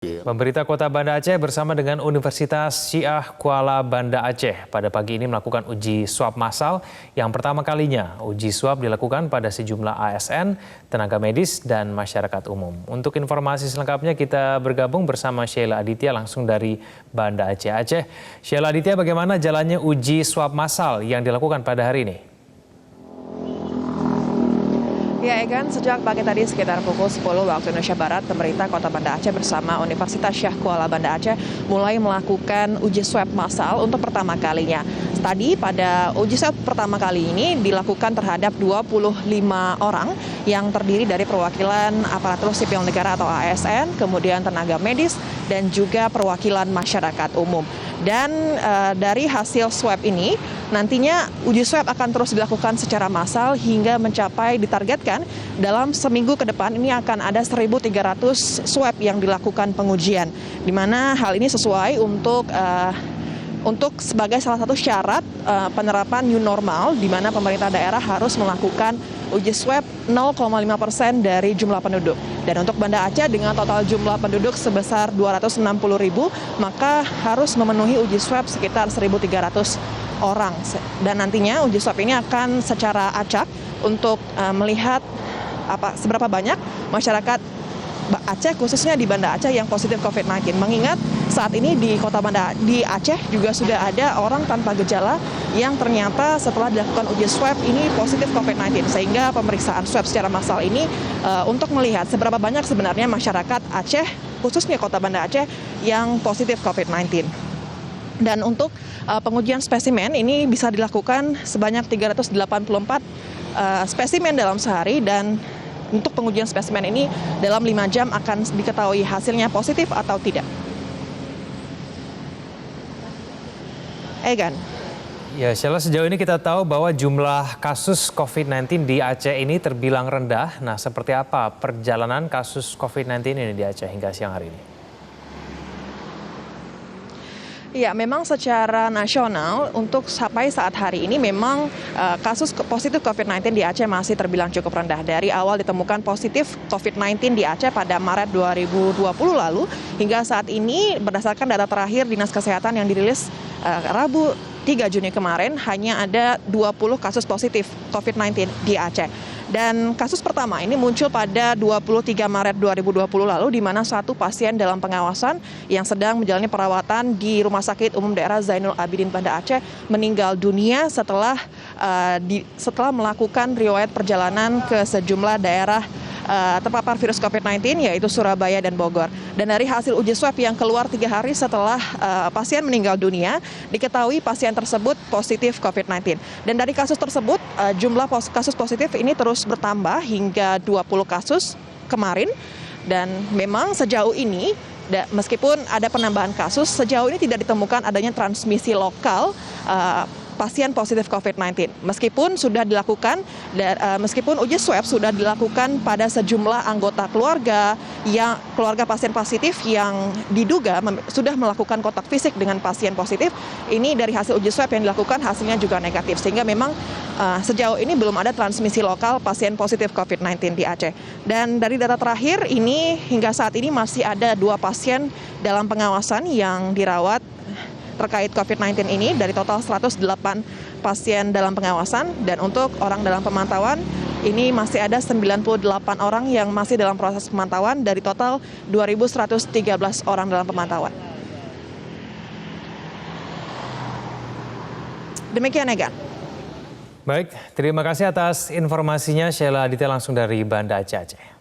Pemerintah Kota Banda Aceh bersama dengan Universitas Syiah Kuala Banda Aceh pada pagi ini melakukan uji swab massal yang pertama kalinya. Uji swab dilakukan pada sejumlah ASN, tenaga medis, dan masyarakat umum. Untuk informasi selengkapnya kita bergabung bersama Sheila Aditya langsung dari Banda Aceh. Sheila Aditya, bagaimana jalannya uji swab massal yang dilakukan pada hari ini? Ya, Egan, sejak pagi tadi sekitar pukul 10 waktu Indonesia Barat, pemerintah Kota Banda Aceh bersama Universitas Syiah Kuala Banda Aceh mulai melakukan uji swab massal untuk pertama kalinya. Tadi pada uji swab pertama kali ini dilakukan terhadap 25 orang yang terdiri dari perwakilan aparatur sipil negara atau ASN, kemudian tenaga medis, dan juga perwakilan masyarakat umum. Dan dari hasil swab ini, nantinya uji swab akan terus dilakukan secara massal hingga mencapai ditargetkan dalam seminggu ke depan ini akan ada 1.300 swab yang dilakukan pengujian. Di mana hal ini sesuai untuk sebagai salah satu syarat penerapan new normal, di mana pemerintah daerah harus melakukan uji swab 0,5% dari jumlah penduduk. Dan untuk Banda Aceh dengan total jumlah penduduk sebesar 260.000, maka harus memenuhi uji swab sekitar 1.300 orang. Dan nantinya uji swab ini akan secara acak untuk melihat seberapa banyak masyarakat Aceh, khususnya di Banda Aceh yang positif COVID-19. Mengingat saat ini di Kota Banda di Aceh juga sudah ada orang tanpa gejala yang ternyata setelah dilakukan uji swab ini positif COVID-19. Sehingga pemeriksaan swab secara massal ini untuk melihat seberapa banyak sebenarnya masyarakat Aceh, khususnya Kota Banda Aceh yang positif COVID-19. Dan untuk pengujian spesimen ini bisa dilakukan sebanyak 384 spesimen dalam sehari, dan untuk pengujian spesimen ini dalam 5 jam akan diketahui hasilnya positif atau tidak. Egan. Ya, Sheila, sejauh ini kita tahu bahwa jumlah kasus COVID-19 di Aceh ini terbilang rendah. Nah, seperti apa perjalanan kasus COVID-19 ini di Aceh hingga siang hari ini? Ya, memang secara nasional untuk sampai saat hari ini memang kasus positif COVID-19 di Aceh masih terbilang cukup rendah. Dari awal ditemukan positif COVID-19 di Aceh pada Maret 2020 lalu, hingga saat ini berdasarkan data terakhir Dinas Kesehatan yang dirilis Rabu 3 Juni kemarin, hanya ada 20 kasus positif COVID-19 di Aceh. Dan kasus pertama ini muncul pada 23 Maret 2020 lalu, di mana satu pasien dalam pengawasan yang sedang menjalani perawatan di Rumah Sakit Umum Daerah Zainul Abidin Banda Aceh meninggal dunia setelah melakukan riwayat perjalanan ke sejumlah daerah terpapar virus COVID-19, yaitu Surabaya dan Bogor. Dan dari hasil uji swab yang keluar 3 hari setelah pasien meninggal dunia, diketahui pasien tersebut positif COVID-19. Dan dari kasus tersebut, jumlah kasus positif ini terus bertambah hingga 20 kasus kemarin. Dan memang sejauh ini, meskipun ada penambahan kasus, sejauh ini tidak ditemukan adanya transmisi lokal pasien positif COVID-19. Meskipun uji swab sudah dilakukan pada sejumlah anggota keluarga pasien positif yang diduga sudah melakukan kontak fisik dengan pasien positif, ini dari hasil uji swab yang dilakukan hasilnya juga negatif. Sehingga memang sejauh ini belum ada transmisi lokal pasien positif COVID-19 di Aceh. Dan dari data terakhir ini hingga saat ini masih ada 2 pasien dalam pengawasan yang dirawat terkait COVID-19 ini dari total 108 pasien dalam pengawasan, dan untuk orang dalam pemantauan ini masih ada 98 orang yang masih dalam proses pemantauan dari total 2.113 orang dalam pemantauan. Demikian, Egan. Baik, terima kasih atas informasinya Sheila Aditya langsung dari Banda Aceh.